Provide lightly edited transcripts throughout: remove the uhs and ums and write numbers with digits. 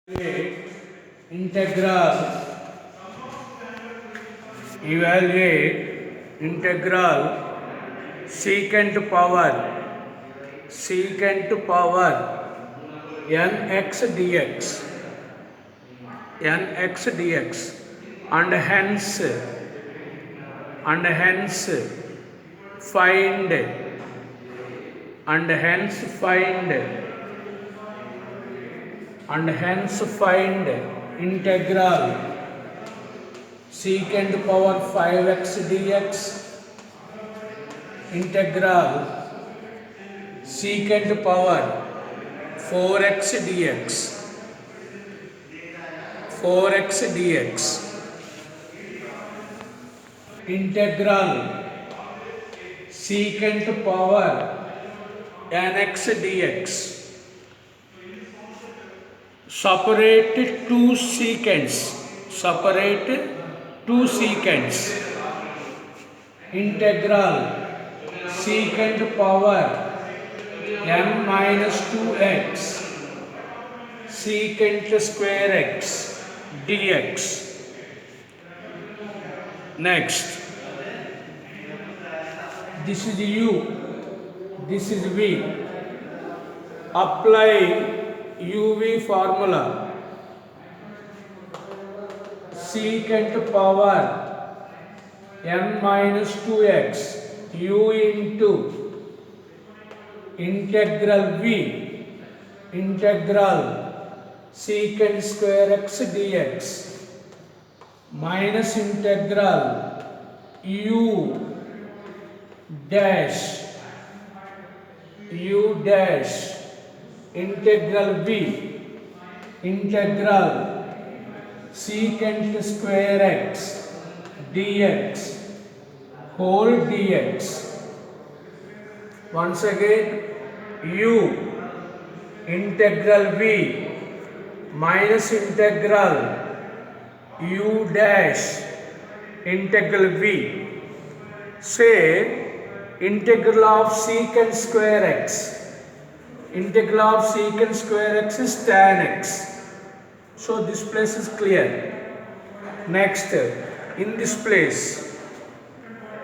Evaluate integral integral secant power nx dx and hence find and hence find integral secant power 5x dx, integral secant power 4x dx, integral secant power nx dx. Separate two secants. Integral secant power n minus 2x secant square x dx. Next, this is u, this is v. Apply uv formula. Secant power n minus 2x u into integral v, integral secant square x dx minus integral u dash integral v, integral secant square x dx whole dx. Once again, u integral v minus integral u dash integral v. Say integral of secant square x. Integral of secant square x is tan x. So this place is clear. Next, in this place,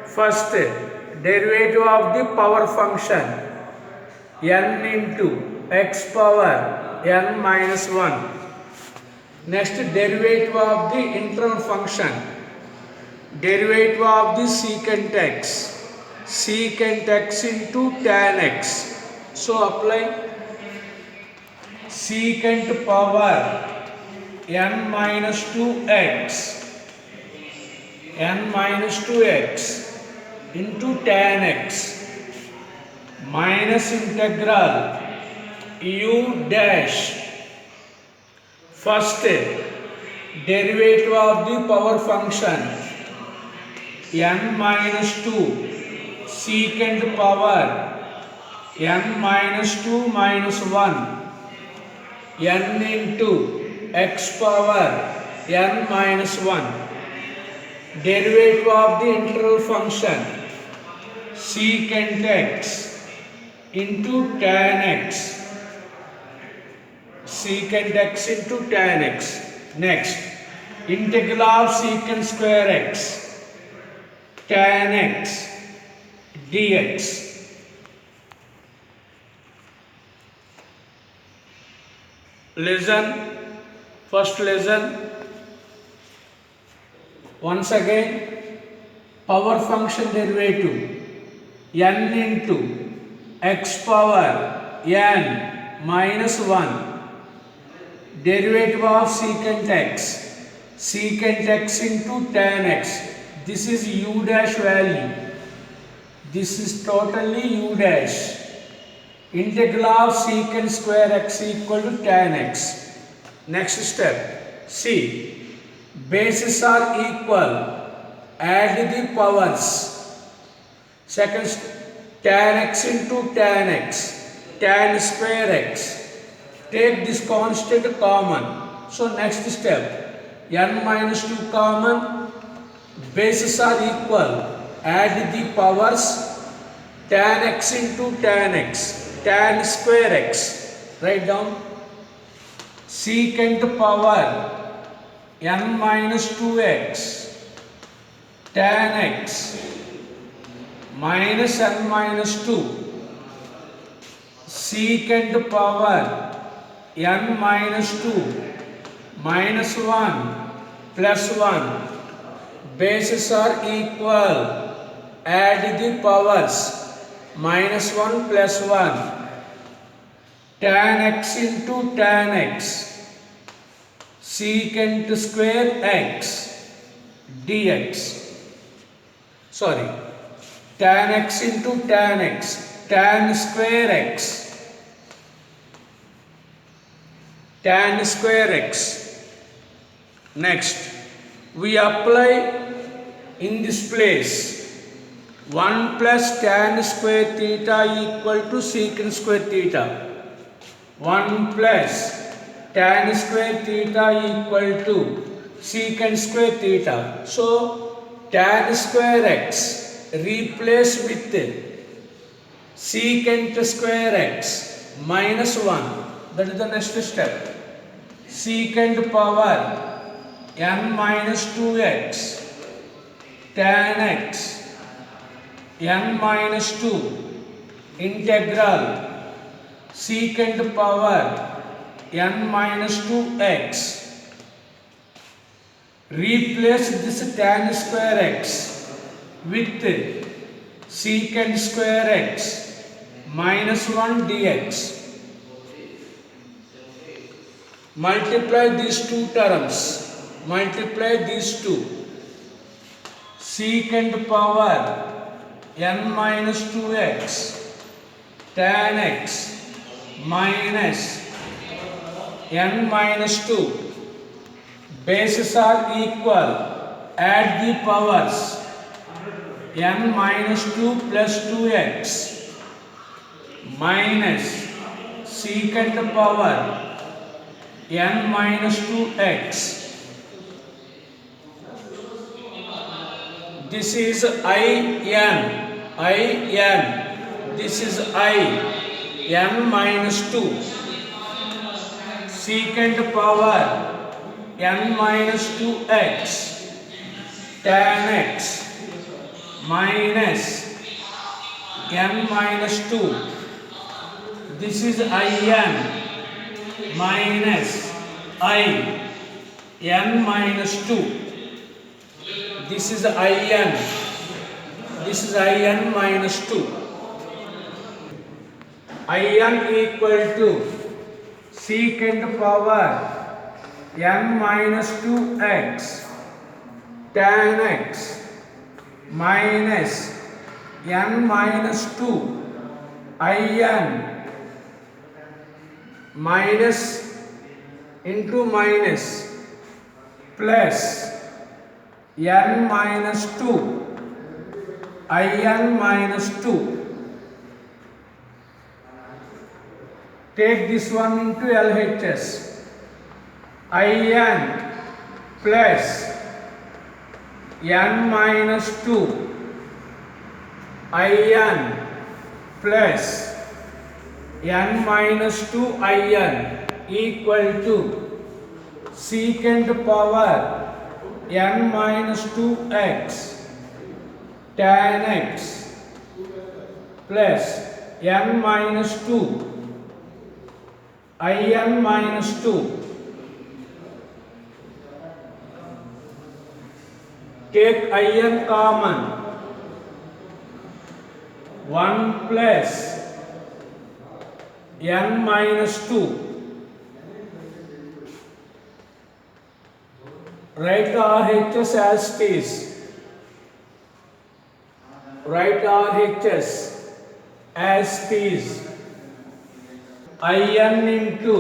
first derivative of the power function n into x power n minus 1. Next, derivative of the internal function, derivative of the secant x into tan x. So apply secant power n minus 2x into tan x minus integral u dash. First derivative of the power function n minus 2 secant power n minus 2 minus 1 n into x power n minus 1. Derivative of the internal function secant x into tan x, secant x into tan x. Next, integral of secant square x tan x dx. First lesson. Once again, power function derivative n into x power n minus 1. Derivative of secant x into tan x. This is u dash value. This is totally u dash. Integral of secant square x equal to tan x. Next step, see, bases are equal, add the powers. Second, tan x into tan x, tan square x. Take this constant common. So next step, n minus 2 common, bases are equal, add the powers, tan x into tan x, tan square x. Write down. secant power n minus 2x tan x minus n minus 2 secant power n minus 2 minus 1 plus 1 bases are equal. Add the powers. Minus 1 plus 1 tan x into tan x secant square x dx. Sorry, tan x into tan x tan square x tan square x. Next, we apply in this place 1 plus tan square theta equal to secant square theta. 1 plus tan square theta equal to secant square theta. So, tan square x replace with secant square x minus 1. That is the next step. Secant power n minus 2x tan x n minus 2 integral secant power n minus 2x. Replace this tan square x with secant square x minus 1 dx. Multiply these two terms. Multiply these two. Secant power n minus 2x tan x minus n minus 2 bases are equal. Add the powers. N minus 2 plus 2x minus secant power n minus 2x. This is in. This is n minus 2. Secant power n minus 2x tan x minus n minus 2. This is in minus n minus 2. This is in. This is in minus 2. In equal to secant power n minus 2x tan x minus n minus 2 in minus into minus plus n minus 2 in minus 2. Take this one into LHS. In plus n minus 2 in plus n minus 2 in equal to secant power n minus 2x tan x plus n minus 2 in minus 2. Take in common. 1 plus n minus 2. Write RHS as it is. Write RHS as it is. In into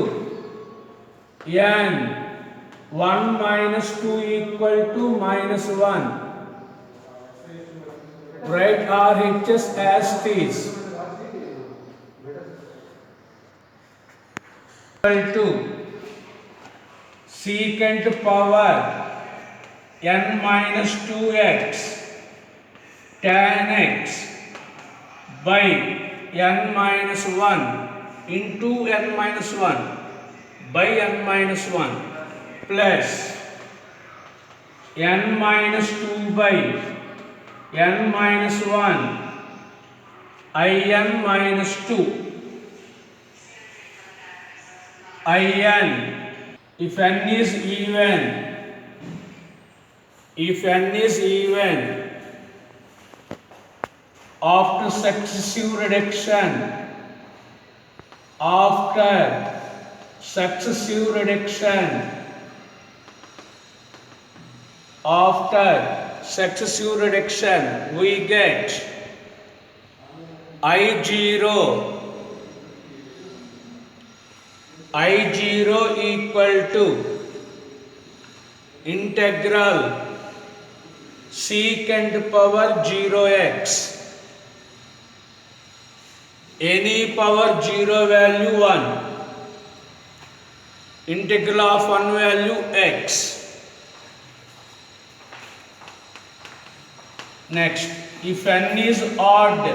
n 1 minus 2 equal to minus 1. Write RHS as it is. Equal to secant power n minus 2x tan x by n minus 1 into n minus 1 by n minus 1 plus n minus 2 by n minus 1 in minus 2 in. If n is even, after successive reduction, we get I0 equal to integral secant power 0x, any power 0 value 1, integral of 1 value x. Next, if n is odd,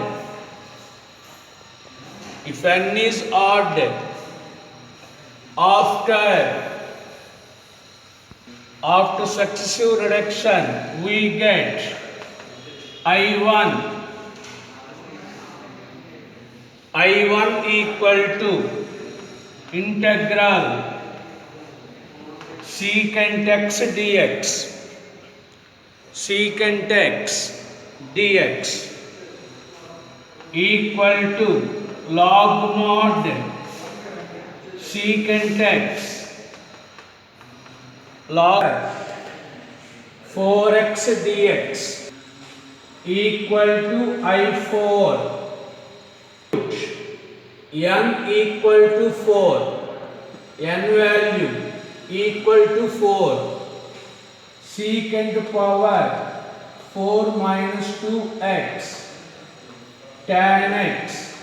after successive reduction, we get I1 equal to integral secant x dx equal to log mod secant x log 4x dx equal to I4 n equal to 4, n value equal to 4, secant power 4 minus 2x tan x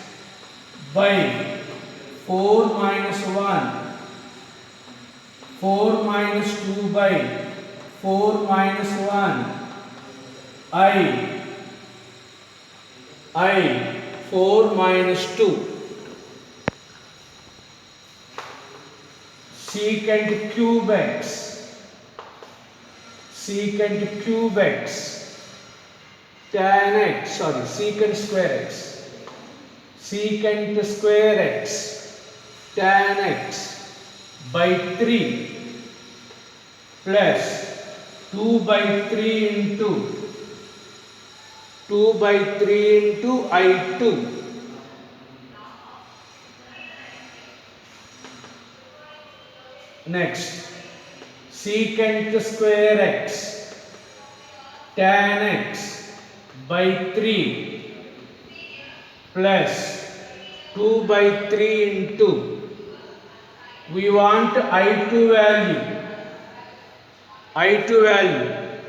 by 4 minus 1, 4 minus 2 by 4 minus 1 I 4 minus 2 secant cube x tan x, secant square x tan x by 3 plus 2 by 3 into I2 next secant square x tan x by 3 plus 2 by 3 into, we want I2 value,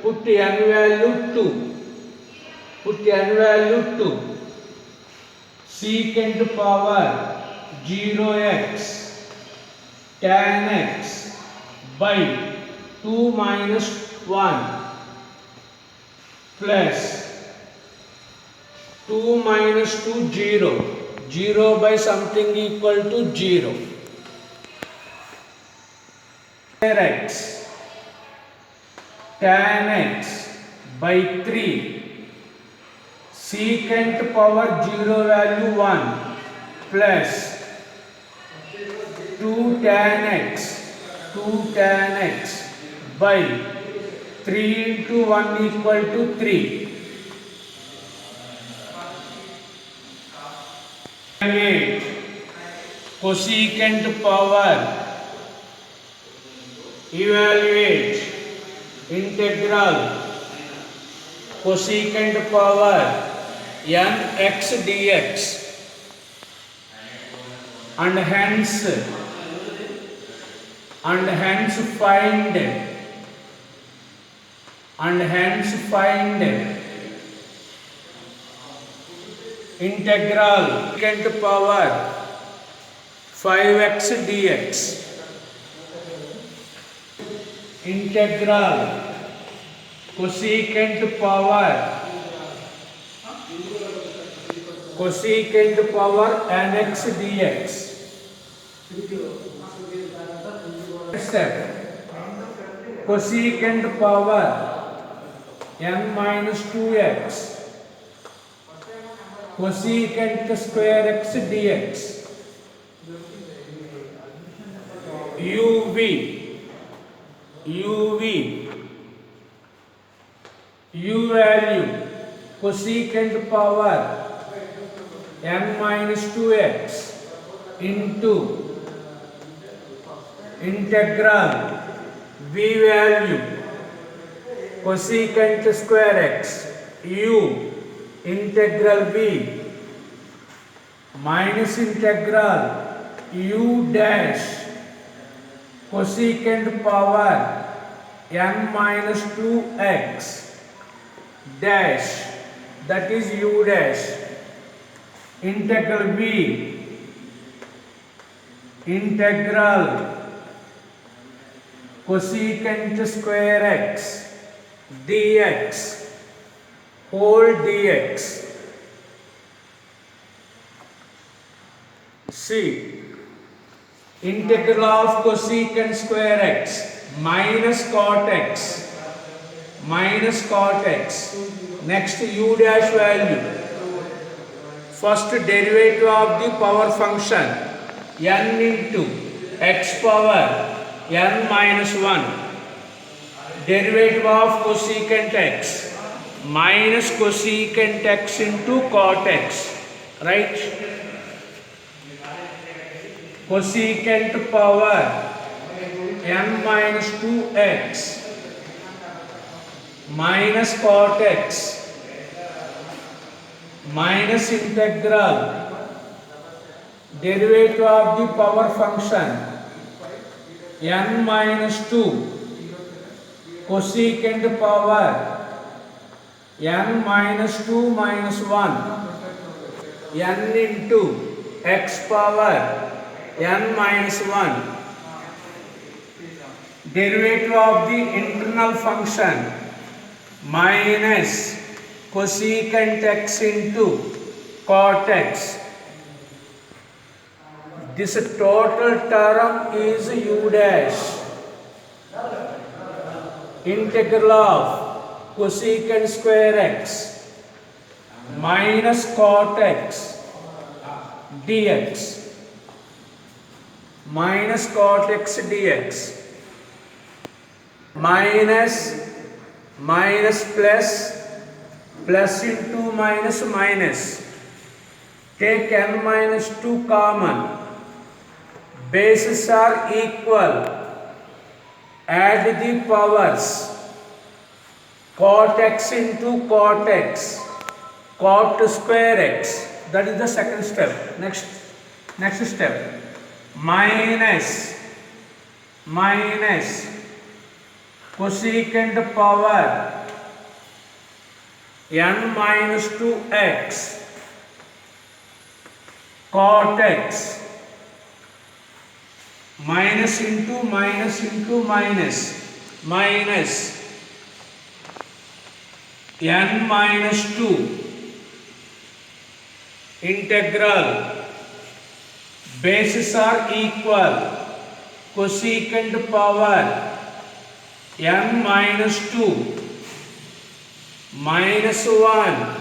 put n value 2, secant power 0x tan x by 2 minus 1 plus 2 minus 2 0 by something equal to 0 x tan x by 3 secant power 0 value 1 plus 2 tan x by 3 into 1 equal to 3. Cosecant power, evaluate integral cosecant power nx dx and hence find integral secant power 5x dx, integral cosecant power nx dx step, cosecant power n minus 2x, cosecant square x dx, uv u value cosecant power n minus 2x into integral v value cosecant square x u integral v minus integral u dash cosecant power n minus 2x dash, that is u dash, integral v integral cosecant square x dx whole dx. See, integral of cosecant square x minus cot x next u dash value, first derivative of the power function n into x power n minus 1, derivative of cosecant x minus cosecant x into cot x, right? Cosecant power n minus 2x minus cot x minus integral derivative of the power function n minus 2 cosecant power n minus 2 minus 1 n into x power n minus 1, derivative of the internal function minus cosecant x into cot x. This total term is u dash, integral of cosecant square x minus cot x dx minus cot x dx minus plus into minus, take n minus 2 common, bases are equal, add the powers, cot x into cot x, cot square x, that is the second step. Next step, minus cosecant power n minus 2x cot x minus into minus n minus 2 integral, bases are equal, cosecant power n minus 2 minus 1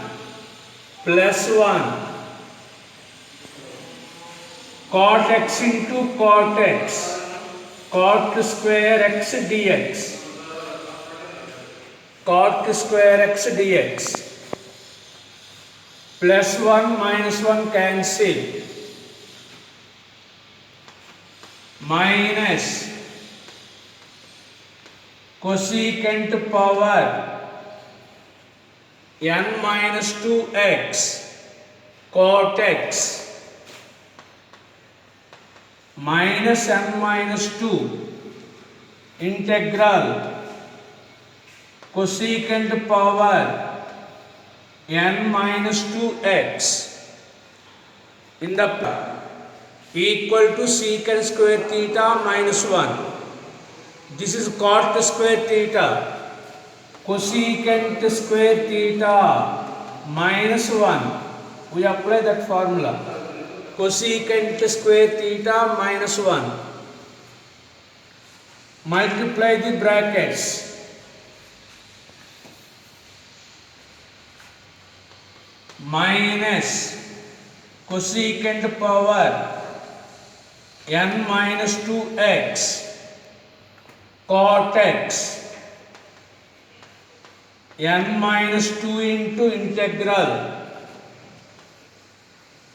plus 1 cot x into cot x, cot square x dx, cot square x dx, plus 1 minus 1 cancel, minus cosecant power n minus 2x cot x minus n minus 2 integral cosecant power n minus 2x in the equal to secant square theta minus 1. This is cot square theta, cosecant square theta minus 1. We apply that formula. Cosecant square theta minus 1 multiply the brackets. Minus cosecant power n minus 2x cot x n minus 2 into integral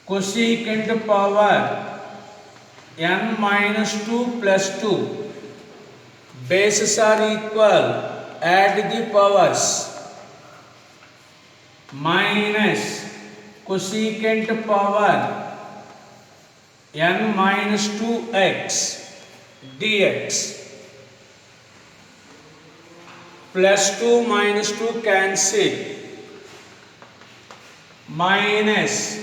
cosecant power n minus 2 plus 2. Bases are equal, add the powers. Minus cosecant power n minus 2x dx plus 2 minus 2 cancel, minus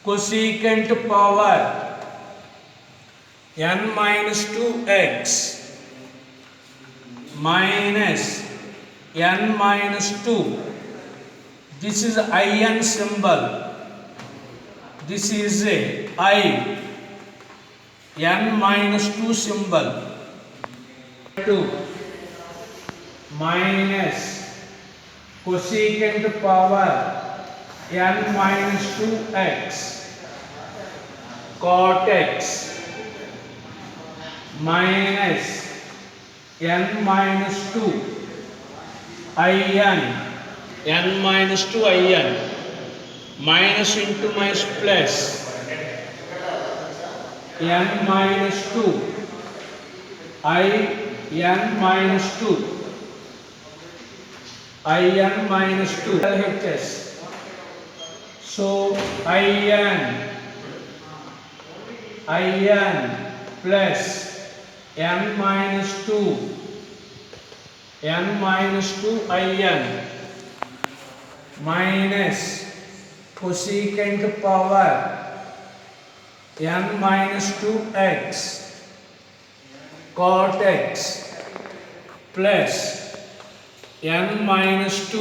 cosecant power n minus 2x minus n minus 2. This is in symbol. This is a I n minus 2 symbol. 2 minus cosecant power n minus 2x cot x minus n minus 2 in n minus 2 in minus into minus plus n minus 2 I n minus 2 in minus 2 LHS. So in plus n minus 2 in minus cosecant power n minus 2x cot x plus n minus 2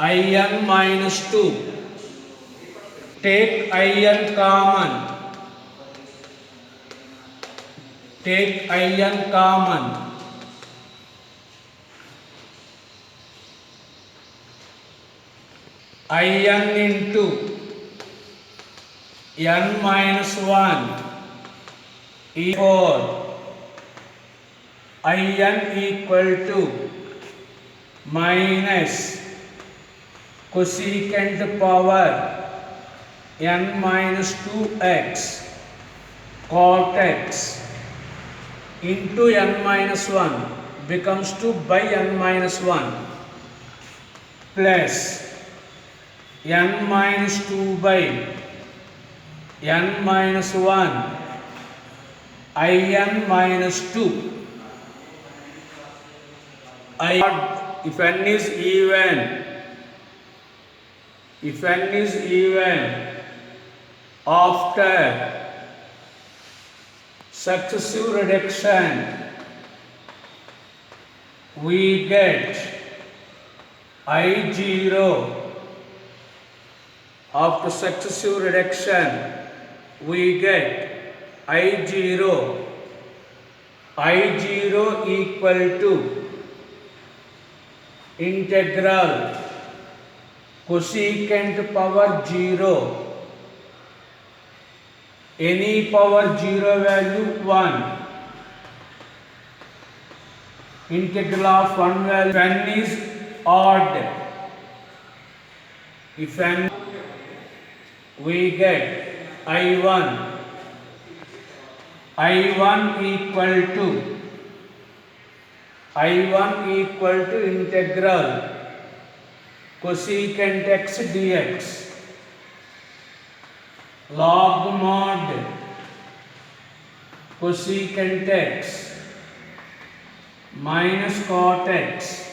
in minus 2. Take in common. Take in common. In into n minus 1 e4 in equal to minus cosecant power n minus 2x cot x into n minus 1 becomes 2 by n minus 1 plus n minus 2 by n minus 1 in minus 2. If n is even after successive reduction we get I0. After successive reduction we get I0 equal to integral cosecant power 0 any power 0 value 1 integral of 1 value. If n is odd, if n we get I1 equal to integral cosecant x dx log mod cosecant x minus cot x